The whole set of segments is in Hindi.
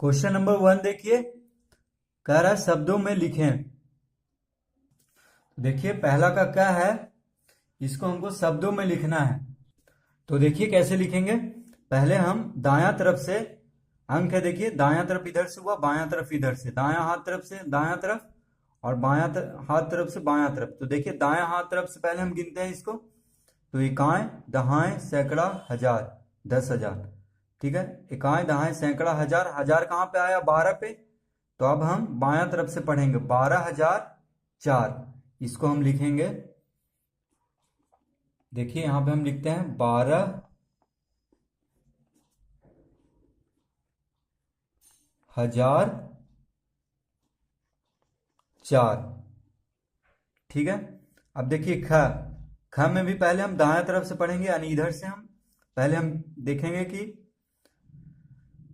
क्वेश्चन नंबर 1 देखिए, कह रहा है शब्दों में लिखें। देखिए पहला का क्या है, इसको हमको शब्दों में लिखना है। तो देखिए कैसे लिखेंगे। पहले हम दायां तरफ से अंक है, देखिए दायां तरफ इधर से हुआ, बायां तरफ इधर से, दायां हाथ तरफ से दायां तरफ और हाथ तरफ से बायां तरफ। तो देखिए दायां हाथ तरफ से पहले हम गिनते हैं इसको। तो इकाई दहाई सैकड़ा हजार 10,000, ठीक है। इकाई दहाई सैकड़ा हजार, हजार कहाँ पे आया 12 पे। तो अब हम बायां तरफ से पढ़ेंगे 12,004, इसको हम लिखेंगे। देखिए यहां पे हम लिखते हैं 12,004, ठीक है। अब देखिए ख में भी पहले हम दाएं तरफ से पढ़ेंगे, यानी इधर से हम पहले हम देखेंगे कि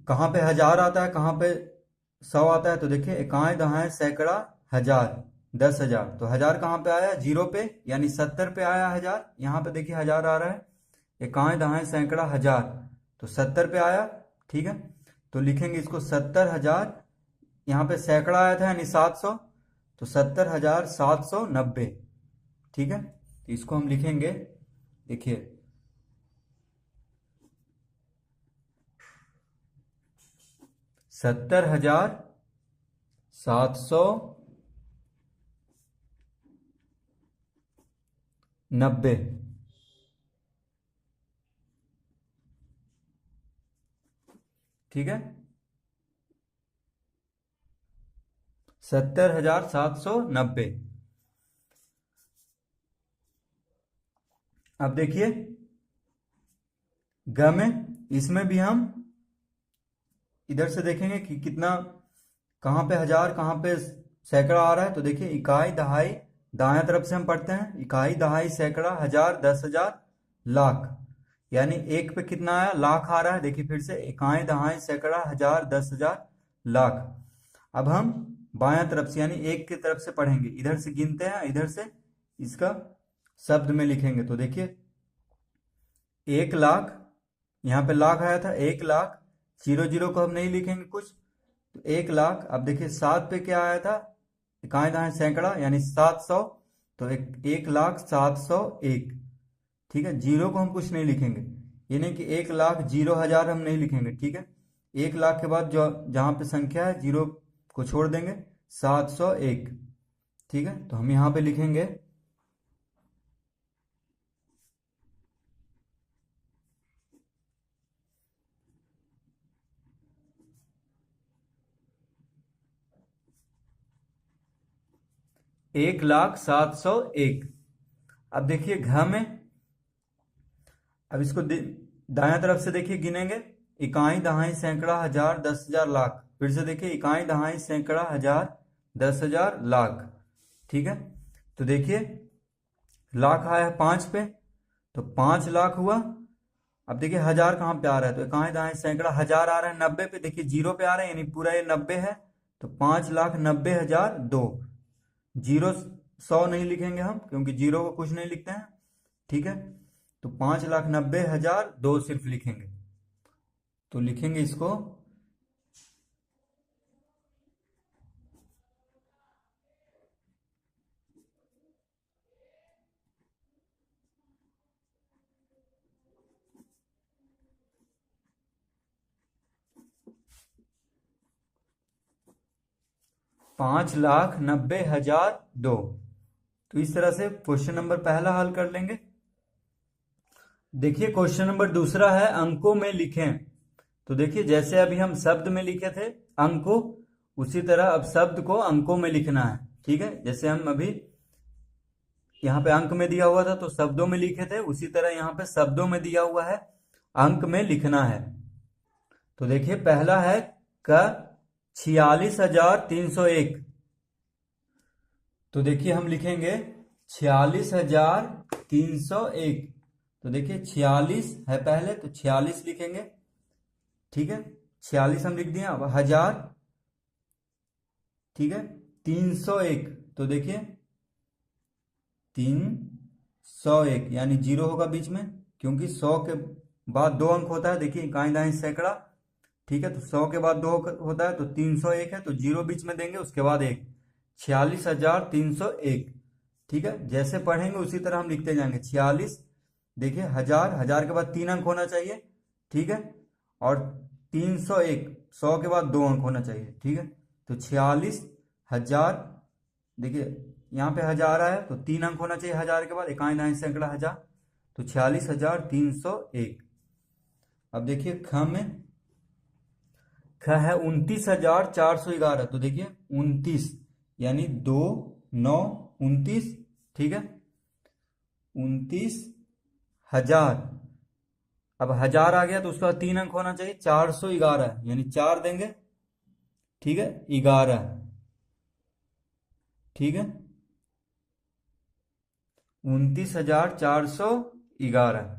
कहाँ पे हजार आता है, कहाँ पे 100 आता है। तो देखिए इकाई दहाई सैकड़ा हजार 10,000, तो हजार कहाँ पे आया जीरो पे, यानी 70 पे आया हजार। यहाँ पे देखिए हजार आ रहा है। इकाई दहाई सैकड़ा हजार, तो 70 पे आया, ठीक है। तो लिखेंगे इसको 70,000, यहाँ पे सैकड़ा आया था यानी 700, तो 70,790, ठीक है। तो इसको हम लिखेंगे, देखिए 70,790, ठीक है। 70,790। अब देखिए ग में, इसमें भी हम इधर से देखेंगे कि कितना, कहाँ पे हजार कहाँ पे सैकड़ा आ रहा है। तो देखिए इकाई दहाई दाएं तरफ से हम पढ़ते हैं, इकाई दहाई सैकड़ा हजार 10,000 लाख, यानी एक पे कितना आया लाख आ रहा है। देखिए फिर से इकाई दहाई सैकड़ा हजार 10,000 लाख। अब हम बायां तरफ से यानी एक की तरफ से पढ़ेंगे, इधर से गिनते हैं, इधर से इसका शब्द में लिखेंगे। तो देखिए 1,00,000, यहाँ पे लाख आया था, 1,00,000, जीरो जीरो को हम नहीं लिखेंगे कुछ, तो 1,00,000। अब देखिए 7 पे क्या आया था, इकाई दहाई सैकड़ा यानी 700, तो 1,00,701, ठीक है। जीरो को हम कुछ नहीं लिखेंगे, ये नहीं कि 1,00,000 जीरो हजार हम नहीं लिखेंगे, ठीक है। 1,00,000 के बाद जो जहाँ पे संख्या है जीरो को छोड़ देंगे, 701, ठीक है। तो हम यहाँ पे लिखेंगे 1,07,101। अब देखिए घ में, अब इसको दायां तरफ से देखिए गिनेंगे, इकाई दहाई सैकड़ा हजार 10,000 लाख। फिर से देखिए इकाई दहाई सैकड़ा हजार 10,000 लाख, ठीक है। तो देखिए लाख आया है 5 पे, तो 5,00,000 हुआ। अब देखिए हजार कहाँ पे आ रहा है, तो इकाई दहाई सैकड़ा हजार आ रहा है 90 पे, देखिए जीरो पे आ रहा है यानी पूरा ये 90 है। तो 5,90,002, जीरो 100 नहीं लिखेंगे हम, क्योंकि जीरो को कुछ नहीं लिखते हैं, ठीक है। तो 5,90,002 सिर्फ लिखेंगे। तो लिखेंगे इसको 5,90,002। तो इस तरह से क्वेश्चन नंबर पहला हल कर लेंगे। देखिए क्वेश्चन नंबर दूसरा है अंकों में लिखें। तो देखिए जैसे अभी हम शब्द में लिखे थे अंक को, उसी तरह अब शब्द को अंकों में लिखना है, ठीक है। जैसे हम अभी यहाँ पे अंक में दिया हुआ था तो शब्दों में लिखे थे, उसी तरह यहाँ पे शब्दों में दिया हुआ है, अंक में लिखना है। तो देखिए पहला है क 46,301। तो देखिए हम लिखेंगे 46,301। तो देखिए 46 है पहले, तो 46 लिखेंगे, ठीक है। 46 हम लिख दिए। अब हजार, ठीक है। 301, तो देखिए 301 यानी जीरो होगा बीच में, क्योंकि 100 के बाद 2 अंक होता है। देखिए इकाई दहाई सैकड़ा, ठीक है, तो 100 के बाद 2 होता है तो 301 है, तो 0 बीच में देंगे, उसके बाद 1, 46,301। ठीक है, जैसे पढ़ेंगे उसी तरह हम लिखते जाएंगे। 46, देखिए हजार, हजार के बाद 3 अंक होना चाहिए। ठीक है, और 301, 100 के बाद 2 अंक होना चाहिए। ठीक है, तो 46,000, देखिए यहाँ पे हजार आया तो 3 अंक होना चाहिए हजार के बाद, इकाई दहाई सैकड़ा हजार, तो 46,301। अब देखिए ख में, ख है 29,411, तो देखिए 29 यानी 2 9 29। ठीक है, 29,000, अब हजार आ गया तो उसका 3 अंक होना चाहिए, 411 यानी 4 देंगे। ठीक है, 11। ठीक है, 29,411।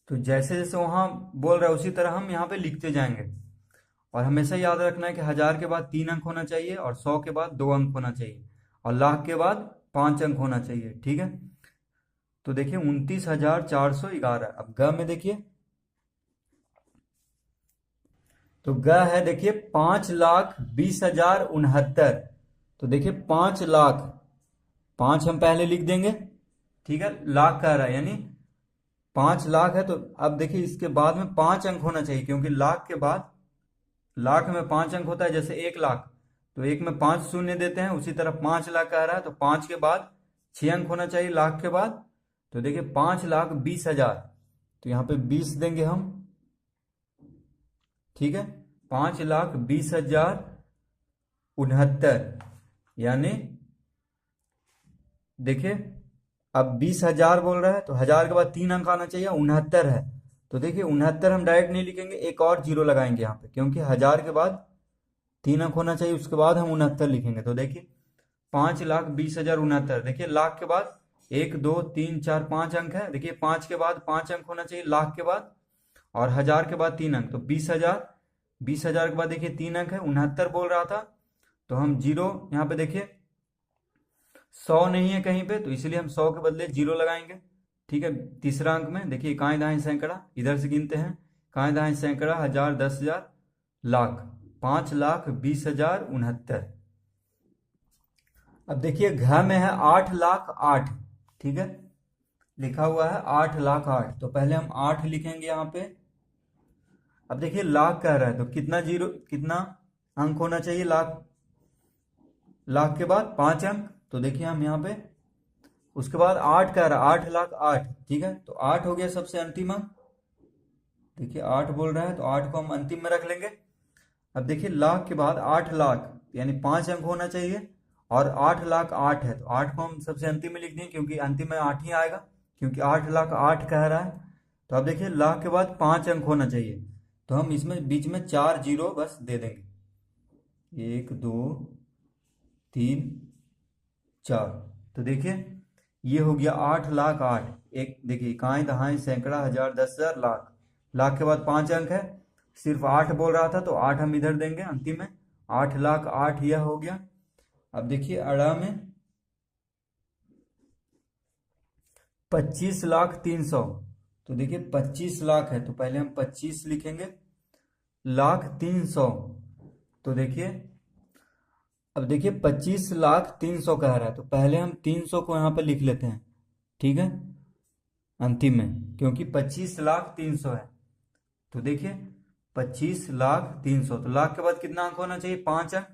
तो जैसे जैसे वहां बोल रहा है उसी तरह हम यहाँ पे लिखते जाएंगे। और हमेशा याद रखना है कि हजार के बाद 3 अंक होना चाहिए, और 100 के बाद 2 अंक होना चाहिए, और लाख के बाद 5 अंक होना चाहिए। ठीक है, तो देखिए 29,411। अब ग में देखिए, तो ग है देखिए 5,20,069। तो देखिए 5 लाख, 5 हम पहले लिख देंगे। ठीक है, लाख कह रहा है यानी 5 लाख है, तो अब देखिए इसके बाद में 5 अंक होना चाहिए, क्योंकि लाख के बाद, लाख में 5 अंक होता है, जैसे 1 लाख, तो एक में 5 शून्य देते हैं, उसी तरह 5 लाख कह रहा है तो 5 के बाद 6 अंक होना चाहिए लाख के बाद। तो देखिए 5,20,000, तो यहाँ पे 20 देंगे हम। ठीक है, 5,20,069, यानी देखिए अब 20,000 बोल रहा है तो हजार के बाद 3 अंक आना चाहिए, 69 है, तो देखिए 69 हम डायरेक्ट नहीं लिखेंगे, एक और जीरो लगाएंगे यहाँ पे, क्योंकि हजार के बाद 3 अंक होना चाहिए, उसके बाद हम 69 लिखेंगे। तो देखिए 5,20,069, देखिए लाख के बाद 1 2 3 4 5 अंक है, देखिए 5 के बाद 5 अंक होना चाहिए लाख के बाद, और हजार के बाद 3 अंक, तो 20,000, 20,000 के बाद देखिए 3 अंक है, 69 बोल रहा था, तो हम जीरो यहाँ पे देखिए 100 नहीं है कहीं पे, तो इसलिए हम 100 के बदले जीरो लगाएंगे। ठीक है, तीसरा अंक में देखिए इकाई दहाई सैकड़ा, इधर से गिनते हैं, इकाई दहाई सैकड़ा, हजार, 10,000, लाख, 5,20,069। अब देखिए घ में है 8,08,000। ठीक है, लिखा हुआ है 8,08,000, तो पहले हम 8 लिखेंगे यहाँ पे। अब देखिए लाख कह रहा है तो कितना जीरो, कितना अंक होना चाहिए लाख, लाख के बाद 5 अंक, तो देखिए हम यहाँ पे, उसके बाद 8 कह रहा है, 8,08,000। ठीक है, तो 8 हो गया सबसे अंतिम अंक, देखिए 8 बोल रहा है तो 8 को हम अंतिम में रख लेंगे। अब देखिए लाख के बाद 8 लाख यानी 5 अंक होना चाहिए, और 8,08,000 है, तो 8 को हम सबसे अंतिम में लिख देंगे, क्योंकि अंतिम में 8 ही आएगा, क्योंकि 8,08,000 कह रहा है। तो अब देखिए लाख के बाद 5 अंक होना चाहिए, तो हम इसमें बीच में 4 जीरो बस दे देंगे, 1 2 3 4। तो देखिए ये हो गया 8,08,000। एक देखिए इकाई दहाई सैकड़ा, हजार, 10,000, लाख, लाख के बाद 5 अंक है, सिर्फ 8 बोल रहा था तो 8 हम इधर देंगे अंतिम में, 8,08,000 यह हो गया। अब देखिए अड़ा में 25,03,000, तो देखिए 25 लाख है, तो पहले हम 25 लिखेंगे, लाख 300, तो देखिए अब देखिए 25,03,000 कह रहा है, तो पहले हम 300 को यहाँ पे लिख लेते हैं। ठीक है, अंतिम में, क्योंकि 25,03,000 है, तो देखिए 25,03,000, तो लाख के बाद कितना अंक होना चाहिए, 5 अंक,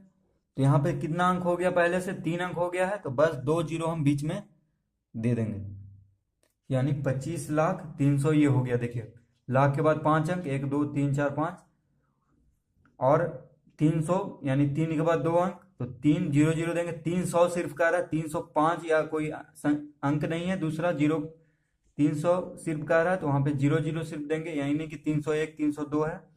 तो यहाँ पे कितना अंक हो गया, पहले से 3 अंक हो गया है, तो बस 2 जीरो हम बीच में दे देंगे, यानी 25,03,000 ये हो गया। देखिए लाख के बाद 5 अंक, 1 2 3 4 5, और 300 यानी 3 के बाद 2 अंक, तो 3 जीरो जीरो देंगे, 300 सिर्फ कह रहा है, 305 या कोई अंक नहीं है दूसरा जीरो, 300 सिर्फ कह रहा है, तो वहां पे जीरो जीरो सिर्फ देंगे, यानी नहीं कि 301 302 है।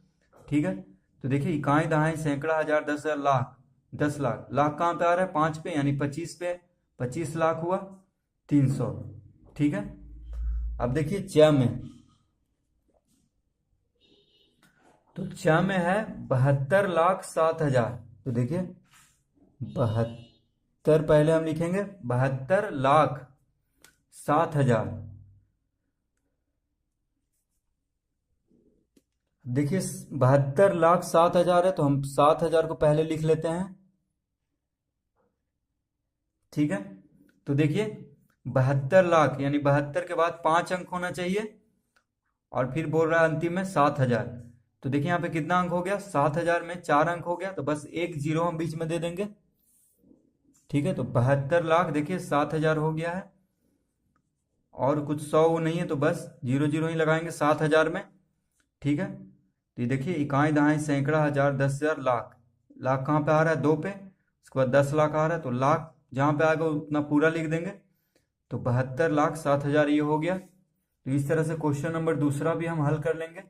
ठीक है, तो देखिए इकाई दहाई सैकड़ा, हजार, 10,000, लाख, 10 लाख, लाख कहाँ पे आ रहा है, 5 पे, यानी 25 पे, 25 लाख हुआ 300। ठीक है, अब देखिए च में, तो च में है 72,07,000, तो देखिए 72 पहले हम लिखेंगे, 72,07,000। देखिए 72,07,000 है, तो हम 7,000 को पहले लिख लेते हैं। ठीक है, तो देखिए 72 लाख यानी 72 के बाद 5 अंक होना चाहिए, और फिर बोल रहा है अंतिम में 7,000। तो देखिए यहाँ पे कितना अंक हो गया, 7,000 में 4 अंक हो गया, तो बस एक जीरो हम बीच में दे देंगे। ठीक है, तो 72 लाख देखिए 7,000 हो गया है, और कुछ 100 वो नहीं है, तो बस जीरो जीरो ही लगाएंगे 7,000 में। ठीक है, तो ये देखिए इकाई दहाई सैकड़ा हजार 10,000 लाख, लाख कहाँ पे आ रहा है, 2 पे, उसके बाद 10 लाख आ रहा है, तो लाख जहाँ पे आएगा उतना पूरा लिख देंगे। तो 72,07,000 ये हो गया। तो इस तरह से क्वेश्चन नंबर दूसरा भी हम हल कर लेंगे।